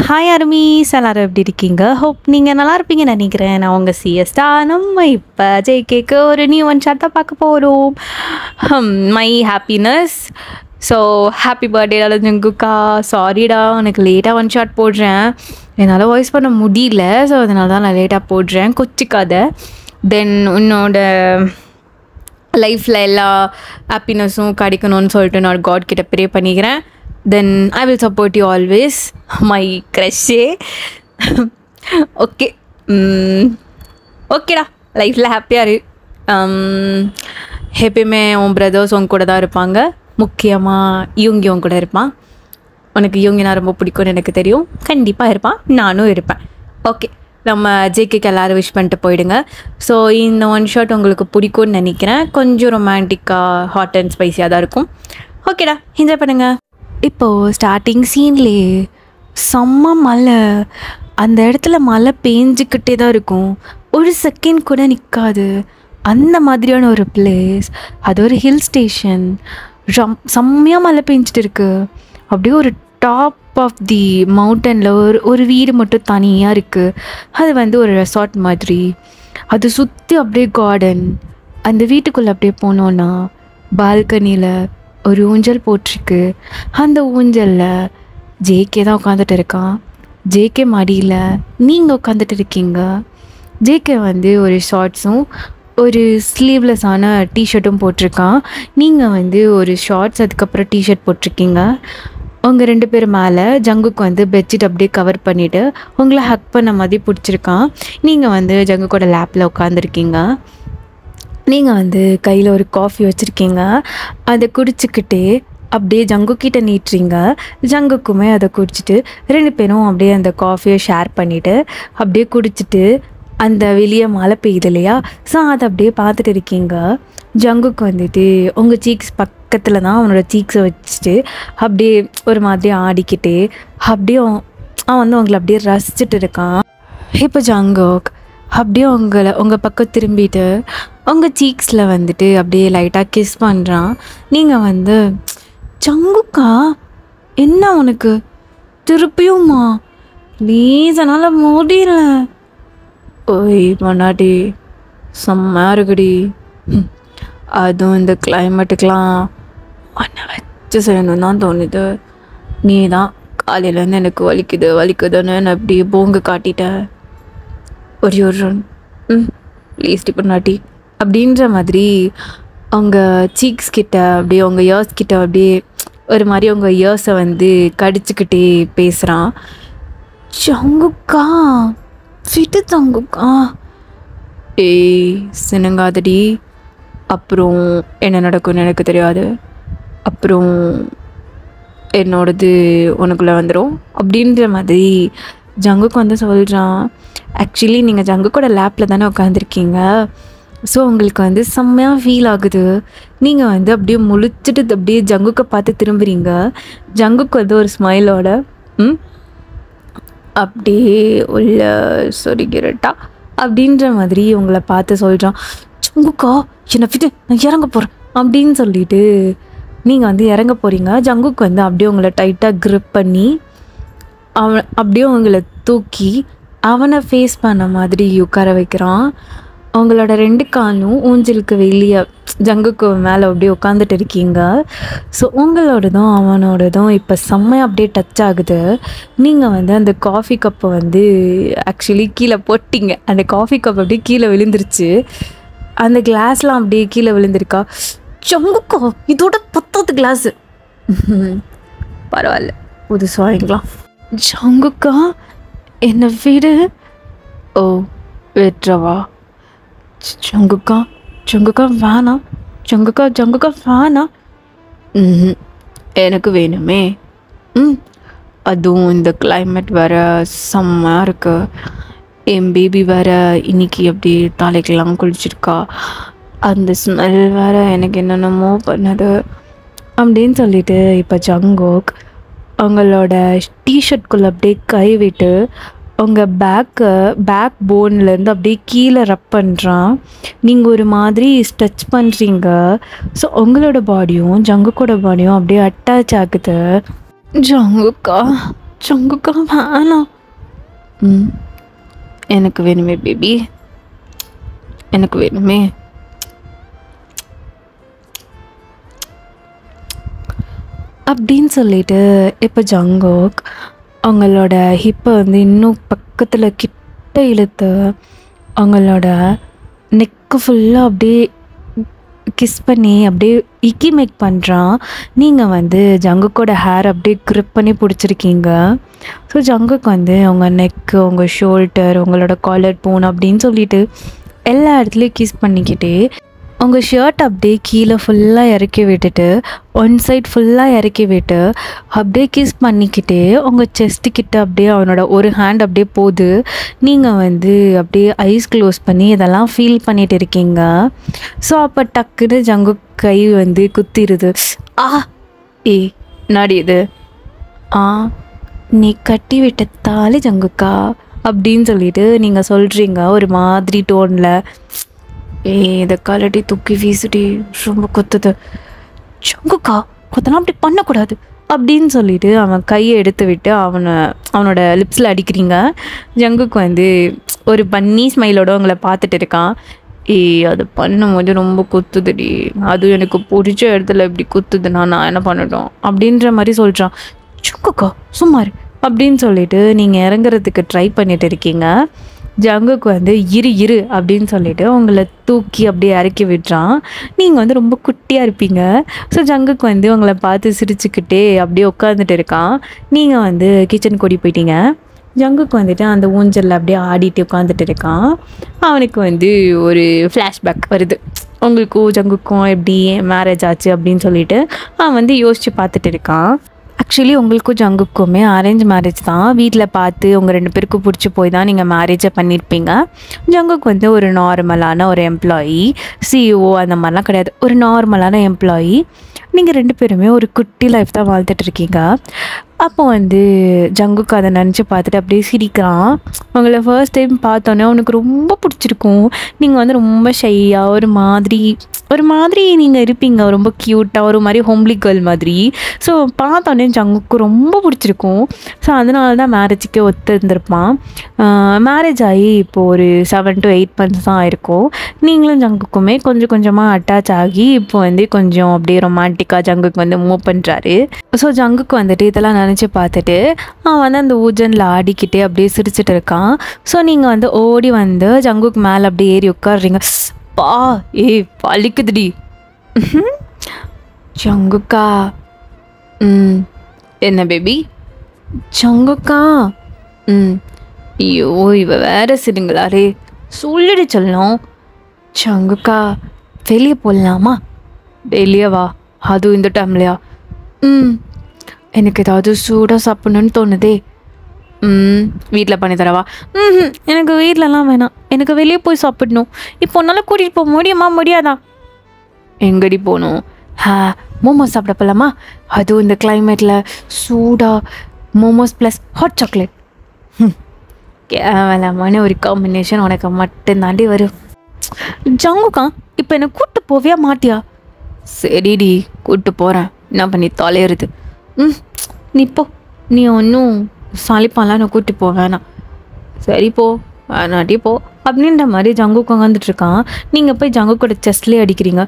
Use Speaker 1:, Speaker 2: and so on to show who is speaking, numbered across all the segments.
Speaker 1: Hi armies, எல்லாரும் எப்படி இருக்கீங்க? ஹோப் நீங்கள் நல்லா இருப்பீங்கன்னு நினைக்கிறேன். நான் உங்கள் சிஎஸ்டா. நம்ம இப்போ ஜேகேக்கு ஒரு நியூ ஒன் ஷாட் தான் பார்க்க போகிறோம். My happiness. So happy birthday ஜங்குக்கா. சாரிடா, உனக்கு லேட்டாக ஒன் ஷாட் போடுறேன். என்னால் வாய்ஸ் பண்ண முடியல. ஸோ அதனால தான் நான் லேட்டாக போடுறேன். கொச்சிக்காத. தென் உன்னோட லைஃப்பில் எல்லா ஹாப்பினஸும் கிடைக்கணும்னு சொல்லிட்டு நான் காட் கிட்ட ப்ரே பண்ணிக்கிறேன். Then I will support you always, my crush. Okay. ஓகேடா, லைஃப்பில் ஹாப்பியாக இரு. எப்பயுமே உன் பிரதர்ஸ் உன் கூட தான் இருப்பாங்க. முக்கியமாக யூங்கி உன் கூட இருப்பான். உனக்கு யூங்கினா ரொம்ப பிடிக்கும்னு எனக்கு தெரியும். கண்டிப்பாக இருப்பான், நானும் இருப்பேன். ஓகே, நம்ம ஜேகேக்கு எல்லோரும் விஷ் பண்ணிட்டு போயிடுங்க. ஸோ இந்த ஒன் ஷாட் உங்களுக்கு பிடிக்கும்னு நினைக்கிறேன். கொஞ்சம் ரொமான்டிக்காக ஹாட் அண்ட் ஸ்பைஸியாக தான் இருக்கும். ஓகேடா, என்ஜாய் பண்ணுங்கள். இப்போது ஸ்டார்டிங் சீன்லேயே செம்ம மழை. அந்த இடத்துல மழை பேஞ்சிக்கிட்டே தான் இருக்கும். ஒரு செகண்ட் கூட நிற்காது. அந்த மாதிரியான ஒரு பிளேஸ். அது ஒரு ஹில் ஸ்டேஷன். செம்மையாக மழை பெஞ்சிட்டு இருக்கு. அப்படியே ஒரு டாப் ஆஃப் தி மவுண்டனில் ஒரு வீடு மட்டும் தனியாக இருக்குது. அது ஒரு ரெசார்ட் மாதிரி. அது சுற்றி அப்படியே கார்டன். அந்த வீட்டுக்குள்ளே அப்படியே போனோன்னா பால்கனியில் ஒரு ஊஞ்சல் போட்டிருக்கு. அந்த ஊஞ்சலில் ஜேகே தான் உட்காந்துட்டு இருக்கான். ஜேகே மடியில் நீங்கள் உட்காந்துட்டு இருக்கீங்க. ஜேகே ஒரு ஷார்ட்ஸும் ஒரு ஸ்லீவ்லெஸ்ஸான டிஷர்ட்டும் போட்டிருக்கான். நீங்கள் ஒரு ஷார்ட்ஸ் அதுக்கப்புறம் டிஷர்ட் போட்டிருக்கீங்க. உங்கள் 2 பேர் மேலே ஜங்குக்கு பெட்ஷீட் அப்படியே கவர் பண்ணிவிட்டு உங்களை ஹக் பண்ண மாதிரி பிடிச்சிருக்கான். நீங்கள் ஜங்குக்கோட லேப்பில் உட்காந்துருக்கீங்க. நீங்கள் கையில் ஒரு காஃபி வச்சுருக்கீங்க. அதை குடிச்சிக்கிட்டே அப்படியே ஜங்குக்கிட்ட நீட்டுறீங்க. ஜங்குக்குமே அதை குடிச்சிட்டு 2 பேரும் அப்படியே அந்த காஃபியை ஷேர் பண்ணிவிட்டு அப்படியே குடிச்சிட்டு அந்த வெளியே மழை பெய்யுது இல்லையா? ஸோ அதை அப்படியே பார்த்துட்டு இருக்கீங்க. ஜங்குக்கு உங்கள் சீக்ஸ் பக்கத்தில் தான் அவனோட சீக்ஸை வச்சுட்டு அப்படியே ஒரு மாதிரி ஆடிக்கிட்டே அப்படியே அவன் உங்களை அப்படியே ரசிச்சுட்டு இருக்கான். இப்போ ஜங்குக் அப்படியே உங்கள் பக்கம் திரும்பிட்டு உங்கள் சீக்ஸில் அப்படியே லைட்டாக கிஸ் பண்ணுறான். நீங்கள் ஜங்குக்கா, என்ன உனக்கு திருப்பியுமா? ப்ளீஸ், என்னால் முடியல. ஓய் பொன்னாட்டி, செம்மையாக இருக்குடி. அதுவும் இந்த கிளைமேட்டுக்கெலாம் ஒன்றை வச்சு செய்யணும் தான் தோணுது. நீ தான் காலையிலேருந்து எனக்கு வலிக்குதுன்னு நான் அப்படியே போங்க காட்டிட்டேன். ஒரு ரன் ப்ளீஸ் பொன்னாட்டி அப்படின்ற மாதிரி உங்கள் சீக்ஸ் கிட்ட அப்படியே உங்கள் இயர்ஸ் கிட்ட அப்படியே ஒரு மாதிரி உங்கள் இயர்ஸை கடிச்சுக்கிட்டே பேசுகிறான். ஜங்குக்கா, விட்டு ஜங்குக்கா. ஏய் சினங்காதடி. அப்புறம் என்ன நடக்கும்னு எனக்கு தெரியாது. அப்புறம் என்னோடது உனக்குள்ளே வந்துடும் அப்படின்ற மாதிரி ஜங்குக்கு சொல்கிறான். ஆக்சுவலி நீங்கள் ஜங்குக்கோட லேப்பில் தானே உட்காந்துருக்கீங்க. ஸோ உங்களுக்கு செம்மையாக ஃபீல் ஆகுது. நீங்கள் அப்படியே முழிச்சிட்டு அப்படியே ஜங்குக்கை பார்த்து திரும்புகிறீங்க. ஜங்குக்கு ஒரு ஸ்மைலோட அப்படியே உள்ள சொரிகிறட்டா அப்படின்ற மாதிரி உங்களை பார்த்து சொல்கிறான். ஜங்குக்கா, என்னை விட்டு நான் இறங்க போகிறேன் அப்படின்னு சொல்லிட்டு நீங்கள் இறங்க போகிறீங்க. ஜங்குக்கு அப்படியே உங்களை டைட்டாக க்ரிப் பண்ணி அவன் அப்படியே உங்களை தூக்கி அவனை ஃபேஸ் பண்ண மாதிரி உட்கார வைக்கிறான். அவங்களோட 2 காலும் ஊஞ்சலுக்கு வெளியே ஜங்குக்கு மேலே அப்படியே உட்காந்துட்டு இருக்கீங்க. ஸோ உங்களோடதும் அவனோடதும் இப்போ செம்மையாக அப்படியே டச் ஆகுது. நீங்கள் அந்த காஃபி கப்பை ஆக்சுவலி கீழே போட்டிங்க. அந்த காஃபி கப் அப்படியே கீழே விழுந்துருச்சு. அந்த கிளாஸ்லாம் அப்படியே கீழே விழுந்திருக்கா. ஜங்குக்கா, இதோட 10வது கிளாஸு. பரவாயில்ல, புதுசாக வாங்கிக்கலாம். ஜங்குக்கா, என்ன வீடு. ஓ வெற்றவா? ஜங்குக்கா வேணாம். ஜங்குக்கா வேணாம். எனக்கு வேணுமே. அதுவும் இந்த கிளைமேட் வேறு செம்மையாக இருக்கு. என் பேபி வேறு இன்னைக்கு அப்படி தலைக்கெல்லாம் குளிச்சிருக்கா. அந்த ஸ்மெல் வேறு எனக்கு என்னென்னமோ பண்ணது அப்படின்னு சொல்லிட்டு இப்போ ஜங்குக் அவங்களோட டிஷர்ட்குள்ளே அப்படியே கை விட்டு உங்கள் பேக் போன்லேருந்து அப்படியே கீழே ரப் பண்ணுறான். நீங்கள் ஒரு மாதிரி ஸ்ட்ரெச் பண்ணுறீங்க. ஸோ உங்களோட பாடியும் ஜங்குக்கோட பாடியும் அப்படியே அட்டாச் ஆகுது. ஜங்குக்கா ஜங்குக்கா வேணாம். எனக்கு வேணுமே பேபி, எனக்கு வேணுமே. அப்படின்னு சொல்லிட்டு இப்போ ஜங்குக் அவங்களோட ஹிப்பை வந்து இன்னும் பக்கத்தில் கிட்ட இழுத்து அவங்களோட நெக்கு ஃபுல்லாக அப்படியே கிஸ் பண்ணி அப்படியே இக்கி மேக் பண்ணுறான். நீங்கள் வந்து ஜங்குக்கோட ஹேர் அப்படியே க்ரிப் பண்ணி பிடிச்சிருக்கீங்க. ஸோ ஜங்குக்கு வந்து அவங்க நெக்கு, அவங்க ஷோல்டர், உங்களோட காலர் போன் அப்படின்னு சொல்லிட்டு எல்லா இடத்துலையும் கிஸ் பண்ணிக்கிட்டே உங்கள் ஷர்ட் அப்படியே கீழே ஃபுல்லாக இறக்கி விட்டுட்டு ஒன் சைட் ஃபுல்லாக இறக்கி விட்டு அப்படியே கிஸ் பண்ணிக்கிட்டே உங்கள் செஸ்ட்டுக்கிட்ட அப்படியே அவனோட ஒரு ஹேண்ட் அப்படியே போகுது. நீங்கள் வந்து அப்படியே ஐஸ் க்ளோஸ் பண்ணி இதெல்லாம் ஃபீல் பண்ணிட்டு இருக்கீங்க. ஸோ அப்போ டக்குன்னு ஜங்கு கை வந்து குத்திடுது. ஏ நாடி இது நீ கட்டி விட்ட தாலி ஜங்குக்கா அப்படின்னு சொல்லிட்டு நீங்கள் சொல்கிறீங்க ஒரு மாதிரி டோனில். இதை கலட்டி தூக்கி வீசுடி, ரொம்ப கொத்துது. ஜங்குக்கா கொத்தலாம் அப்படி பண்ணக்கூடாது அப்படின்னு சொல்லிட்டு அவன் கையை எடுத்து விட்டு அவனோட லிப்ஸில் அடிக்கிறீங்க. ஜங்குக்கு வந்து ஒரு பன்னி ஸ்மைலோட உங்களை பார்த்துட்டு இருக்கான். அது பண்ணும்போது ரொம்ப குத்துதுடி, அது எனக்கு பிடிச்ச இடத்துல இப்படி குத்துதுன்னா நான் என்ன பண்ணட்டும் அப்படின்ற மாதிரி சொல்கிறான். ஜங்குக்கா சும்மாரு அப்படின்னு சொல்லிட்டு நீங்கள் இறங்குறதுக்கு ட்ரை பண்ணிட்டு இருக்கீங்க. ஜங்குக்கு வந்து இரு அப்படின்னு சொல்லிட்டு உங்களை தூக்கி அப்படியே இறக்கி விடுறான். நீங்கள் வந்து ரொம்ப குட்டியாக இருப்பீங்க. ஸோ ஜங்குக்கு வந்து உங்களை பார்த்து சிரிச்சுக்கிட்டே அப்படியே உட்காந்துட்டு இருக்கான். நீங்கள் வந்து கிச்சன் கூடி போயிட்டீங்க. ஜங்குக்கு வந்துட்டு அந்த ஊஞ்சலில் அப்படியே ஆடிட்டு உட்காந்துட்டு இருக்கான். அவனுக்கு வந்து ஒரு ஃப்ளாஷ்பேக் வருது, உங்களுக்கும் ஜங்குக்கும் எப்படி மேரேஜ் ஆச்சு அப்படின்னு சொல்லிட்டு அவன் வந்து யோசித்து பார்த்துட்டு இருக்கான். ஆக்சுவலி உங்களுக்கும் ஜங்குக்குமே அரேஞ்ச் மேரேஜ் தான். வீட்டில் பார்த்து உங்கள் 2 பேருக்கும் பிடிச்சி போய் தான் நீங்கள் மேரேஜை பண்ணியிருப்பீங்க. ஜங்குக்கு வந்து ஒரு நார்மலான ஒரு எம்ப்ளாயி, சிஇஓ அந்த மாதிரிலாம் கிடையாது, ஒரு நார்மலான எம்ப்ளாயி. நீங்கள் 2 பேருமே ஒரு குட்டி லைஃப் தான் வாழ்ந்துட்டுருக்கீங்க. அப்போ வந்து ஜங்குக்கு அதை நினச்சி பார்த்துட்டு அப்படியே சிரிக்கிறான். உங்களை ஃபர்ஸ்ட் டைம் பார்த்தோன்னே அவனுக்கு ரொம்ப பிடிச்சிருக்கும். நீங்கள் வந்து ரொம்ப ஷையாக ஒரு மாதிரி நீங்கள் இருப்பீங்க, ரொம்ப க்யூட்டாக, ஒரு மாதிரி ஹோம்லி கேர்ள் மாதிரி. ஸோ பார்த்தோன்னே ஜங்குக்கு ரொம்ப பிடிச்சிருக்கும். ஸோ அதனால தான் மேரேஜுக்கே இருந்திருப்பான். மேரேஜ் ஆகி இப்போது ஒரு 7 to 8 months தான் ஆயிருக்கும். நீங்களும் ஜங்குக்குமே கொஞ்சம் கொஞ்சமாக அட்டாச் ஆகி இப்போ வந்து கொஞ்சம் அப்படியே ரொமான்டிக்காக ஜங்குக்கு வந்து மூவ் பண்ணுறாரு. ஸோ ஜங்குக்கு வந்துட்டு இதெல்லாம் நினச்சி பார்த்துட்டு அவன் வந்து அந்த ஊஜனில் ஆடிக்கிட்டே அப்படியே சிரிச்சிட்டு இருக்கான். ஸோ நீங்கள் வந்து ஓடி வந்து ஜங்குக்கு மேலே அப்படியே ஏறி உட்காடுறீங்க. பழிக்குதுடி ஜங்குக்கா. என்ன பேபி ஜங்குக்கா? ஐயோ இவ வேற சிரிங்களாரே, சொல்லிடு சொல்லணும். ஜங்குக்கா வெளியே போடலாமா? வெளியே வா, அதுவும் இந்த டைம்லையா? எனக்கு ஏதாவது சூடாக சாப்பிட்ணுன்னு தோணுதே. வீட்டில் பண்ணி தரவா? எனக்கு வீட்டிலலாம் வேணாம், எனக்கு வெளியே போய் சாப்பிடணும். இப்போ உன்னால் கூட்டிகிட்டு போக முடியுமா? முடியாதா? எங்கடி போகணும்? மோமோஸ் சாப்பிட போகலாமா? அதுவும் இந்த கிளைமேட்டில் சூடாக மோமோஸ் ப்ளஸ் ஹாட் சாக்லேட். கேவலமான ஒரு காம்பினேஷன் உனக்கு மட்டும்தாண்டி வரும். ஜங்குக்கா இப்போ என்னை கூப்பிட்டு போவியா மாட்டியா? சரிடி கூப்பிட்டு போகிறேன், என்ன பண்ணி தொலையிறது. நீ போ, நீ ஒன்றும் சாலிப்பாலாம் நான் கூப்பிட்டு போ வேணாம். சரி போ, வேணாட்டி போ அப்படின்ற மாதிரி ஜங்குக்கு உட்காந்துட்ருக்கான். நீங்கள் போய் ஜங்குக்கோட செஸ்ட்லேயே அடிக்கிறீங்க.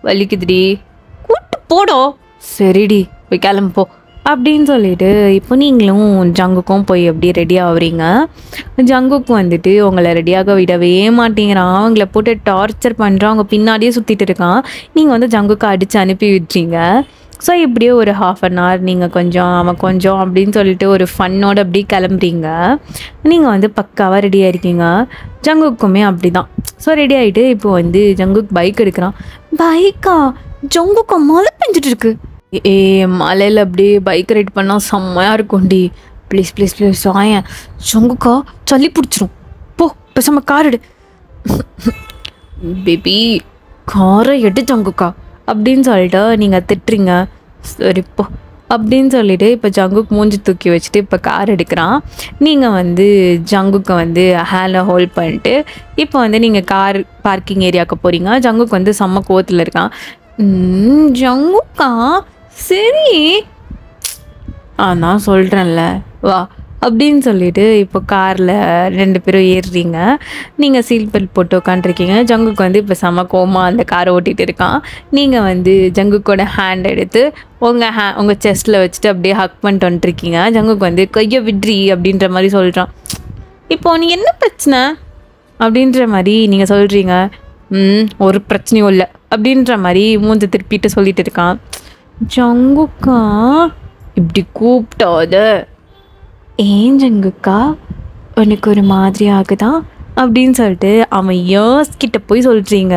Speaker 1: வலிக்குதுடி, கூப்பிட்டு போடோ. சரிடி போய் கிளம்பு போ அப்படின்னு சொல்லிட்டு இப்போ நீங்களும் ஜங்குக்கும் போய் அப்படியே ரெடி ஆகுறீங்க. ஜங்குக்கு வந்துட்டு உங்களை ரெடியாக விடவே மாட்டேங்கிறான். அவங்கள போட்டு டார்ச்சர் பண்ணுறான், அவங்க பின்னாடியே சுற்றிட்டு இருக்கான். நீங்கள் வந்து ஜங்குக்கு அடித்து அனுப்பி விட்றீங்க. ஸோ இப்படியே ஒரு 1/2 hour நீங்கள் கொஞ்சம் அவன் கொஞ்சம் அப்படின்னு சொல்லிட்டு ஒரு ஃபன்னோடு அப்படியே கிளம்புறீங்க. நீங்கள் வந்து பக்காவாக ரெடியாக இருக்கீங்க. ஜங்குக்குமே அப்படி தான். ஸோ ரெடி ஆகிட்டு இப்போ வந்து ஜங்குக்கு பைக் எடுக்கிறான். பைக்கா? ஜங்குக்கா மழை பெஞ்சிட்டு இருக்கு. மலையில் அப்படியே பைக் ரைட் பண்ணால் செம்மையாக இருக்கும்டி. ப்ளீஸ் ப்ளீஸ் ப்ளீஸ் வாயன். ஜங்குக்கா சளி பிடிச்சிரும், போ பேசாமல் கார் எடு. பேபி காரை எடு ஜங்குக்கா அப்படின்னு சொல்லிட்டு நீங்கள் திட்டுறீங்க. சரிப்போ அப்படின்னு சொல்லிவிட்டு இப்போ ஜங்குக்கு மூஞ்சி தூக்கி வச்சுட்டு இப்போ கார் எடுக்கிறான். நீங்கள் வந்து ஜங்குக்கு வந்து ஹேண்டில் ஹோல்ட் பண்ணிட்டு இப்போ வந்து நீங்கள் கார் பார்க்கிங் ஏரியாவுக்கு போகிறீங்க. ஜங்குக்கு வந்து செம்ம கோவத்தில் இருக்கான். ஜங்குக்கா சரி நான் சொல்கிறேன்ல வா அப்படின்னு சொல்லிட்டு இப்போ காரில் 2 பேரும் ஏறுறீங்க. நீங்கள் சீட் பெல்ட் போட்டு உட்காந்துருக்கீங்க. ஜங்குக்கு வந்து இப்போ செம கோமா அந்த காரை ஓட்டிகிட்டு இருக்கான். நீங்கள் வந்து ஜங்குக்கோட ஹேண்ட் எடுத்து உங்கள் செஸ்ட்டில் வச்சுட்டு அப்படியே ஹக் பண்ணிட்டு வந்துட்டுருக்கீங்க. ஜங்குக்கு வந்து கையை விட்ரி அப்படின்ற மாதிரி சொல்கிறான். இப்போ நீ என்ன பிரச்சனை அப்படின்ற மாதிரி நீங்கள் சொல்கிறீங்க. ஒரு பிரச்சனையும் இல்லை அப்படின்ற மாதிரி மூஞ்ச திருப்பிட்டு சொல்லிட்டு இருக்கான். ஜங்குக்கா இப்படி கூப்பிட்டாத. ஏன் ஜங்குக்கா உனக்கு ஒரு மாதிரி ஆகுதா அப்படின்னு சொல்லிட்டு அவன் இயர்ஸ் கிட்ட போய் சொல்கிறீங்க.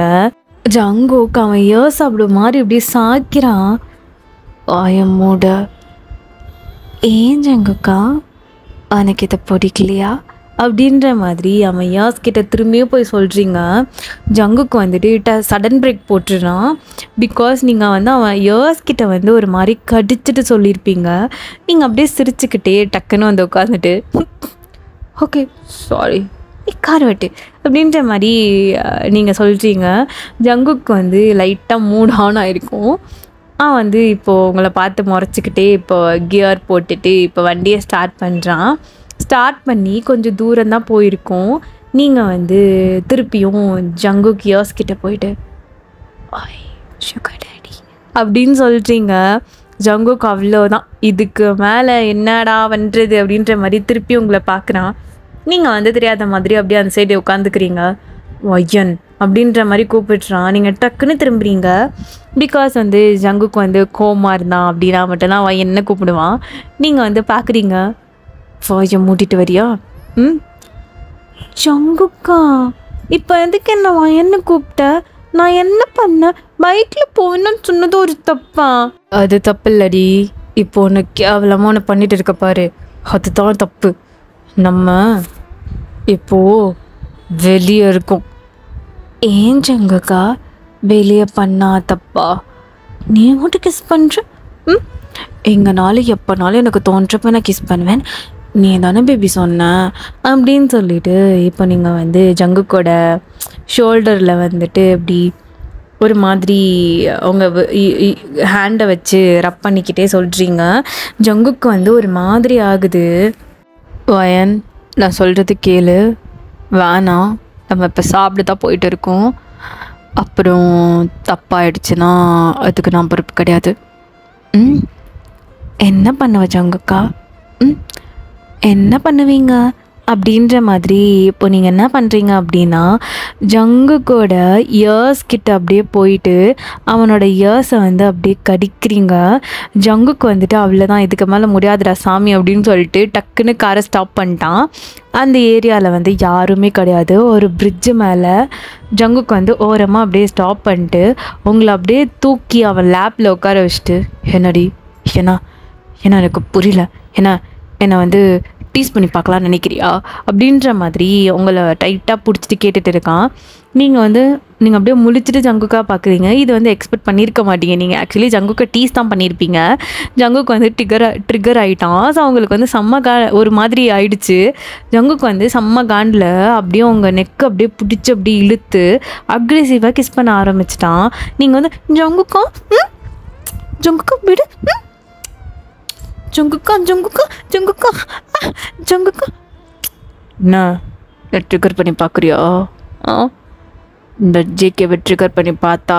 Speaker 1: ஜங்குக்கு அவன் இயர்ஸ் அப்படி மாதிரி இப்படி சாய்க்கிறான். மூட. ஏன் ஜங்குக்கா உனக்கு இதை பிடிக்கலையா அப்படின்ற மாதிரி அவன் இயர்ஸ் கிட்ட திரும்பியும் போய் சொல்கிறீங்க. ஜங்குக்கு வந்துட்டு சடன் பிரேக் போட்டுறான். பிகாஸ் நீங்கள் வந்து அவன் இயர்ஸ் கிட்ட வந்து ஒரு மாதிரி கடிச்சிட்டு சொல்லியிருப்பீங்க. நீங்கள் அப்படியே சிரிச்சுக்கிட்டே டக்குன்னு வந்து உட்காந்துட்டு ஓகே சாரி கார் வெட்டு அப்படின்ற மாதிரி நீங்கள் சொல்கிறீங்க. ஜங்குக்கு வந்து லைட்டாக மூட் ஆன் ஆகிருக்கும். வந்து இப்போது உங்களை பார்த்து முறைச்சிக்கிட்டே இப்போ கியர் போட்டுட்டு இப்போ வண்டியை ஸ்டார்ட் பண்ணுறான். ஸ்டார்ட் பண்ணி கொஞ்சம் தூரம் தான் போயிருக்கோம். நீங்கள் வந்து திருப்பியும் ஜங்குக்கு இயர்ஸ் கிட்ட போயிட்டு சுகர் டேடி அப்படின்னு சொல்கிறீங்க. ஜங்குக்கு அவ்வளோதான், இதுக்கு மேலே என்னடா பண்ணுறது அப்படின்ற மாதிரி திருப்பி உங்களை பார்க்குறான். நீங்கள் வந்து தெரியாத மாதிரி அப்படியே அந்த சைடு உட்காந்துக்கிறீங்க. ஒய்யன் அப்படின்ற மாதிரி கூப்பிடுறான். நீங்கள் டக்குன்னு திரும்புறீங்க. பிகாஸ் வந்து ஜங்குக்கு வந்து கோமா இருந்தான் அப்படின்னா மட்டும்தான் என்ன கூப்பிடுவான். நீங்கள் வந்து பார்க்குறீங்க. வாயை மூட்டிட்டு வரியா? ஜங்குக்கா இப்போ எதுக்கு என்ன கூப்பிட்ட? நான் என்ன பண்ணேன்? பைக்கில் போவேன்னு சொன்னது ஒரு தப்பா? அது தப்பு இல்லடி. இப்போ ஒன்று கேவலமாக ஒன்று பண்ணிட்டு இருக்க பாரு, அதுதான் தப்பு. நம்ம இப்போ வெளியே இருக்கோம். ஏன் ஜங்குக்கா வெளியே பண்ணா தப்பா? நீ மட்டும் கிஸ் பண்ணுற? எங்கனாலும் எப்போனாலும் எனக்கு தோன்றப்ப நான் கிஸ் பண்ணுவேன். நீ தானே பேபி சொன்ன அப்படின்னு சொல்லிட்டு இப்போ நீங்கள் வந்து ஜங்குக்கோட ஷோல்டரில் வந்துட்டு இப்படி ஒரு மாதிரி உங்கள் ஹேண்டை வச்சு ரப் பண்ணிக்கிட்டே சொல்கிறீங்க. ஜங்குக்கு வந்து ஒரு மாதிரி ஆகுது. வயன் நான் சொல்கிறது கேளு, வேணாம், நம்ம இப்போ சாப்பிட்டு தான் போயிட்டு இருக்கோம். அப்புறம் தப்பாயிடுச்சுன்னா அதுக்கு நான் பொறுப்பு கிடையாது. என்ன பண்ணுவ ஜங்குக்கா? என்ன பண்ணுவீங்க அப்படின்ற மாதிரி இப்போ நீங்கள் என்ன பண்ணுறீங்க அப்படின்னா ஜங்குக்கோட இயர்ஸ் கிட்ட அப்படியே போயிட்டு அவனோட இயர்ஸை வந்து அப்படியே கடிக்கிறீங்க. ஜங்குக்கு வந்துட்டு அவ்வளோதான், இதுக்கு மேலே முடியாதுடா சாமி அப்படின்னு சொல்லிட்டு டக்குன்னு காரை ஸ்டாப் பண்ணிட்டான். அந்த ஏரியாவில் வந்து யாருமே கிடையாது. ஒரு பிரிட்ஜு மேலே ஜங்குக்கு வந்து ஓரமாக அப்படியே ஸ்டாப் பண்ணிட்டு உங்களை அப்படியே தூக்கி அவன் லேப்பில் உட்கார வச்சுட்டு என்னடி ஏன்னா எனக்கு புரியல, என்னை வந்து டீஸ் பண்ணி பார்க்கலான்னு நினைக்கிறியா அப்படின்ற மாதிரி உங்களை டைட்டாக பிடிச்சிட்டு கேட்டுட்டு இருக்கான். நீங்கள் அப்படியே முழிச்சிட்டு ஜங்குக்கா பார்க்குறீங்க. இது வந்து எக்ஸ்பெக்ட் பண்ணியிருக்க மாட்டீங்க. நீங்கள் ஆக்சுவலி ஜங்குக்கை டீஸ் தான் பண்ணியிருப்பீங்க. ஜங்குக்கு வந்து ட்ரிகர் ஆகிட்டான். ஸோ அவங்களுக்கு வந்து ஒரு மாதிரி ஆயிடுச்சு. ஜங்குக்கு வந்து செம்ம காண்டில் அப்படியே உங்கள் நெக்கு அப்படியே பிடிச்சி அப்படியே இழுத்து அக்ரெசிவாக கிஸ் பண்ண ஆரம்பிச்சிட்டான். நீங்கள் வந்து ஜங்குக்கா விடு, ஜங்குக்கா என்ன ட்ரிகர் பண்ணி பார்க்குறியா? இந்த ஜேகேவை ட்ரிகர் பண்ணி பார்த்தா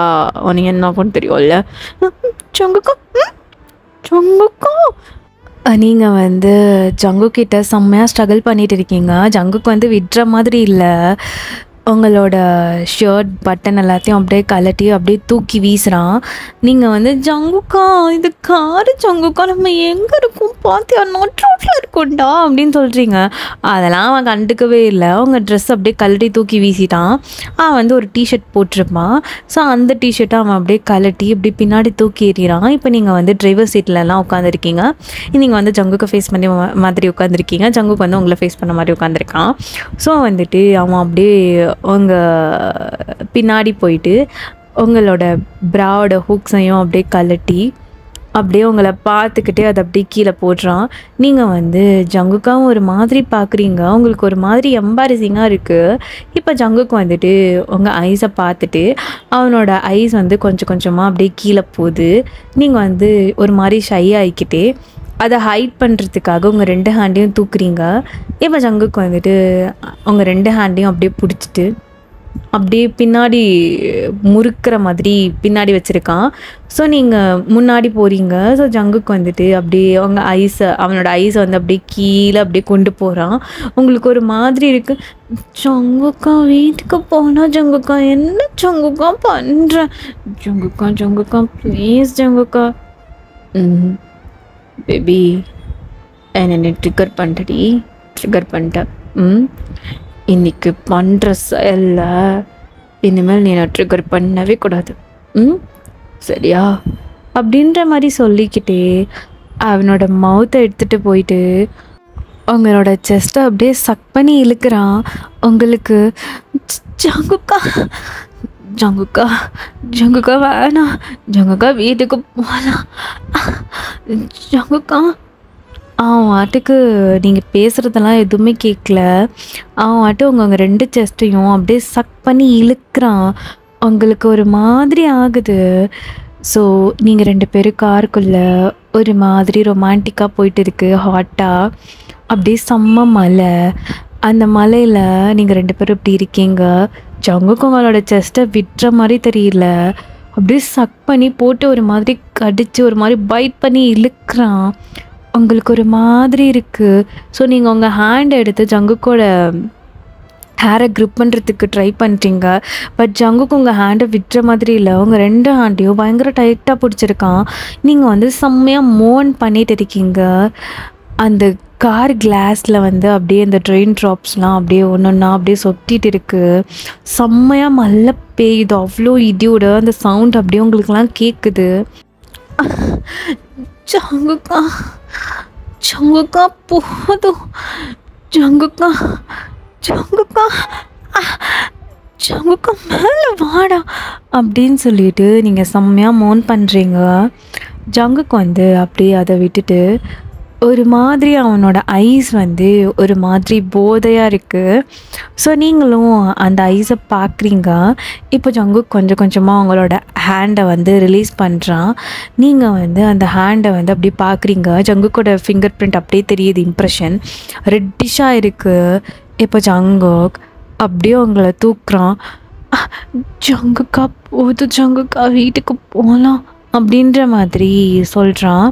Speaker 1: உனக்கு என்ன ஆகும்னு தெரியும்ல. ஜங்குக்கா நீங்கள் வந்து ஜங்குக்கிட்ட செம்மையாக ஸ்ட்ரகிள் பண்ணிட்டு இருக்கீங்க. ஜங்குக்கு வந்து விடுற மாதிரி இல்லை. உங்களோட ஷர்ட் பட்டன் எல்லாத்தையும் அப்படியே கலட்டி அப்படியே தூக்கி வீசுகிறான். நீங்கள் வந்து ஜங்குக்கா இது காரு ஜங்குக்கா, நம்ம எங்கே இருக்கோம் பார்த்தியா, நாட் ரோட்டில் இருக்கோண்டா அப்படின்னு சொல்கிறீங்க. அதெல்லாம் அவன் கண்டுக்கவே இல்லை. உங்கள் ட்ரெஸ் அப்படியே கலட்டி தூக்கி வீசிட்டான். அவன் வந்து ஒரு டிஷர்ட் போட்டிருப்பான். ஸோ அந்த டிஷர்ட்டை அவன் அப்படியே கலட்டி இப்படி பின்னாடி தூக்கி எறிகிறான். இப்போ நீங்கள் வந்து டிரைவர் சீட்லலாம் உட்காந்துருக்கீங்க. நீங்கள் வந்து ஜங்குக்கு ஃபேஸ் பண்ணி மாதிரி உட்காந்துருக்கீங்க. ஜங்குக்கு வந்து உங்களை ஃபேஸ் பண்ண மாதிரி உட்காந்துருக்கான். ஸோ வந்துட்டு அவன் அப்படியே உங்கள் பின்னாடி போயிட்டு உங்களோட ப்ராவோட ஹூக்ஸையும் அப்படியே கலட்டி அப்படியே உங்களை பார்த்துக்கிட்டே அதை அப்படியே கீழே போடுறான். நீங்கள் வந்து ஜங்குக்காவும் ஒரு மாதிரி பார்க்குறீங்க. உங்களுக்கு ஒரு மாதிரி எம்பாரசிங்காக இருக்குது. இப்போ ஜங்குக்கு வந்துட்டு உங்கள் ஐஸை பார்த்துட்டு அவனோட ஐஸ் வந்து கொஞ்சம் கொஞ்சமாக அப்படியே கீழே போகுது. நீங்கள் வந்து ஒரு மாதிரி ஷை ஆகிக்கிட்டே அதை ஹைட் பண்ணுறதுக்காக உங்கள் 2 ஹேண்டையும் தூக்குறீங்க. இப்போ ஜங்குக்கு வந்துட்டு உங்கள் 2 ஹேண்டையும் அப்படியே பிடிச்சிட்டு அப்படியே பின்னாடி முறுக்கிற மாதிரி பின்னாடி வச்சுருக்கான். ஸோ நீங்கள் முன்னாடி போகிறீங்க. ஸோ ஜங்குக்கு வந்துட்டு அப்படியே அவனோட ஐஸை வந்து அப்படியே கீழே அப்படியே கொண்டு போகிறான். உங்களுக்கு ஒரு மாதிரி இருக்குது, ஜங்குக்கா வீட்டுக்கு போனால் ஜங்குக்கா என்ன ஜங்குக்கா பண்ணுற, ஜங்குக்கா ப்ளீஸ் ஜங்குக்கா. பேபி என்னை ட்ரிகர் பண்ணிட்டேன். இன்னைக்கு பண்ணுற செயல்ல இனிமேல் நீ நான் ட்ரிகர் பண்ணவே கூடாது, சரியா அப்படின்ற மாதிரி சொல்லிக்கிட்டே அவனோட மவுத்தை எடுத்துகிட்டு போயிட்டு அவங்களோட செஸ்ட்டை அப்படியே சக் பண்ணி இழுக்கிறான். உங்களுக்கு ஜங்குக்கா வேணாம், ஜங்குக்கா வீட்டுக்கு போகலாம், ஜங்குக்கா. அவன் வாட்டுக்கு நீங்கள் பேசுகிறதெல்லாம் எதுவுமே கேட்கல. அவன் வாட்டு உங்கள் 2 செஸ்ட்டையும் அப்படியே சக் பண்ணி இழுக்கிறான். உங்களுக்கு ஒரு மாதிரி ஆகுது. ஸோ நீங்கள் 2 பேரும் காருக்குள்ளே ஒரு மாதிரி ரொமான்டிக்காக போயிட்டு இருக்கு, ஹாட்டாக. அப்படியே செம்ம மலை. அந்த மலையில் நீங்கள் 2 பேரும் இப்படி இருக்கீங்க. ஜங்குக்கு உங்களோட செஸ்ட்டை விட்டுற மாதிரி தெரியல, அப்படியே சக் பண்ணி போட்டு ஒரு மாதிரி கடிச்சு ஒரு மாதிரி பைட் பண்ணி இழுக்கிறான். உங்களுக்கு ஒரு மாதிரி இருக்குது. ஸோ நீங்கள் உங்கள் ஹேண்டை எடுத்து ஜங்குக்கோட ஹேரை க்ரிப் பண்ணுறதுக்கு ட்ரை பண்ணுறீங்க. பட் ஜங்குக்கு உங்கள் ஹேண்டை விட்டுற மாதிரி இல்லை. உங்கள் 2 ஹேண்டையும் பயங்கர டைட்டாக பிடிச்சிருக்கான். நீங்கள் வந்து செம்மையாக மோன் பண்ணிட்டு இருக்கீங்க. அந்த கார் கிளாஸில் வந்து அப்படியே அந்த ட்ரெயின் ட்ராப்ஸ்லாம் அப்படியே ஒன்றா அப்படியே சொட்டிகிட்டு இருக்குது. செம்மையாக மழை பெய்யுது, அவ்வளோ இடியோட அந்த சவுண்ட் அப்படியே உங்களுக்குலாம் கேட்குது. ஜங்குக்கா போதும், ஜங்குக்கா மேலே வாடா அப்படின்னு சொல்லிட்டு நீங்கள் செம்மையாக மோன் பண்ணுறீங்க. ஜங்குக்கு வந்து அப்படியே அதை விட்டுட்டு ஒரு மாதிரி அவனோட ஐஸ் வந்து ஒரு மாதிரி போதையாக இருக்குது. ஸோ நீங்களும் அந்த ஐஸை பார்க்குறீங்க. இப்போ ஜங்குக் கொஞ்சம் கொஞ்சமாக அவங்களோட ஹேண்டை வந்து ரிலீஸ் பண்ணுறான். நீங்கள் வந்து அந்த ஹேண்டை வந்து அப்படியே பார்க்குறீங்க. ஜங்குக்கோட ஃபிங்கர் பிரிண்ட் அப்படியே தெரியுது, இம்ப்ரெஷன் ரெட்டிஷாக இருக்குது. இப்போ ஜங்குக் அப்படியே அவங்கள தூக்குறான். ஜங்குக்கா போதும், ஜங்குக்கா வீட்டுக்கு போகலாம் அப்படின்ற மாதிரி சொல்கிறான்.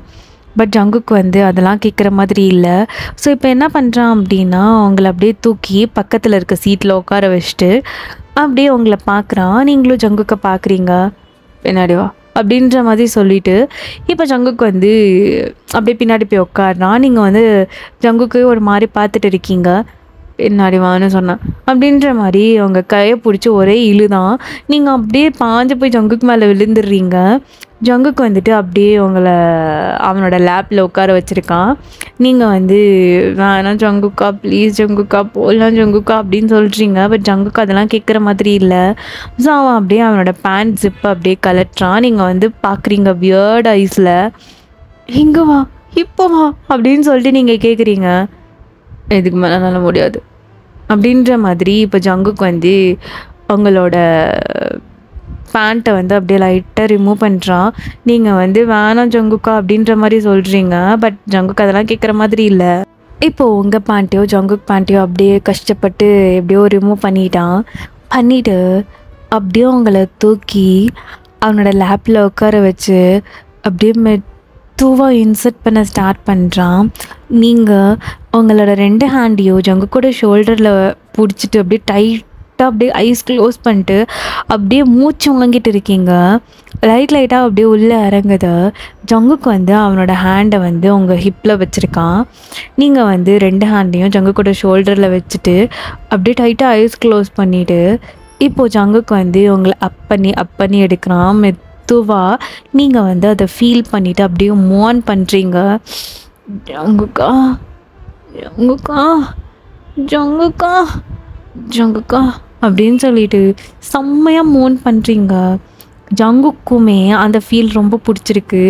Speaker 1: பட் ஜங்குக்கு வந்து அதெல்லாம் கேட்குற மாதிரி இல்லை. ஸோ இப்போ என்ன பண்ணுறான் அப்படின்னா அவங்கள அப்படியே தூக்கி பக்கத்தில் இருக்க சீட்டில் உட்கார வச்சுட்டு அப்படியே அவங்கள பார்க்குறான். நீங்களும் ஜங்குக்கை பார்க்குறீங்க, பின்னாடி வா அப்படின்ற மாதிரி சொல்லிவிட்டு இப்போ ஜங்குக்கு வந்து அப்படியே பின்னாடி போய் உட்காடுறான். நீங்கள் வந்து ஜங்குக்கு ஒரு மாதிரி பார்த்துட்டு இருக்கீங்க. பின்னாடி வான்னு சொன்னான் அப்படின்ற மாதிரி அவங்க கையை பிடிச்சி ஒரே இழுதான். நீங்கள் அப்படியே பாஞ்சு போய் ஜங்குக்கு மேலே விழுந்துடுறீங்க. ஜங்குக்கு வந்துட்டு அப்படியே அவனோட லேப்பில் உட்கார வச்சுருக்கான். நீங்கள் வந்து வேணாம் ஜங்குக்கா ப்ளீஸ் ஜங்குக்கா போகலாம் ஜங்குக்கா அப்படின்னு சொல்கிறீங்க. பட் ஜங்குக்கு அதெல்லாம் கேட்குற மாதிரி இல்லை. ஸோ அவன் அப்படியே அவனோட பேண்ட் ஜிப்பை அப்படியே கலட்டுறான். நீங்கள் வந்து பார்க்குறீங்க வியர்ட் ஐஸில், இங்கே வா இப்போ வா அப்படின்னு சொல்லிட்டு நீங்கள் கேட்குறீங்க. இதுக்கு மேலே நல்ல முடியாது அப்படின்ற மாதிரி இப்போ ஜங்குக்கு வந்து அவங்களோட பேண்ட்டை வந்து அப்படியே லைட்டாக ரிமூவ் பண்ணுறான். நீங்கள் வந்து வேணாம் ஜங்குக்கா அப்படின்ற மாதிரி சொல்கிறீங்க. பட் ஜங்குக்கு அதெல்லாம் கேட்குற மாதிரி இல்லை. இப்போது உங்கள் பேண்ட்டையோ ஜங்குக் பேண்ட்டையோ அப்படியே கஷ்டப்பட்டு எப்படியோ ரிமூவ் பண்ணிவிட்டு அப்படியே அவங்கள தூக்கி அவனோட லேப்பில் உட்கார வச்சு அப்படியே மெதுவாக இன்சர்ட் பண்ண ஸ்டார்ட் பண்ணுறான். நீங்கள் உங்களோட 2 ஹேண்டையும் ஜங்குக்கோட ஷோல்டரில் பிடிச்சிட்டு அப்படியே டைட்டாக அப்படியே ஐஸ் க்ளோஸ் பண்ணிட்டு அப்படியே மூச்சு வாங்கிட்டு இருக்கீங்க. லைட்டாக அப்படியே உள்ளே இறங்குது. ஜங்குக்கு வந்து அவனோட ஹேண்டை வந்து உங்கள் ஹிப்பில் வச்சுருக்கான். நீங்கள் வந்து 2 ஹேண்டையும் ஜங்குக்கோட ஷோல்டரில் வச்சுட்டு அப்படியே டைட்டாக ஐஸ் க்ளோஸ் பண்ணிவிட்டு இப்போது ஜங்குக்கு வந்து உங்களை அப் பண்ணி எடுக்கிறான். மெதுவாக நீங்கள் வந்து அதை ஃபீல் பண்ணிவிட்டு அப்படியே மூவ் பண்ணுறீங்க. ஜங்குக்கா அப்படின்னு சொல்லிட்டு செம்மையாக மூவ் பண்ணுறீங்க. ஜங்குக்குமே அந்த ஃபீல் ரொம்ப பிடிச்சிருக்கு.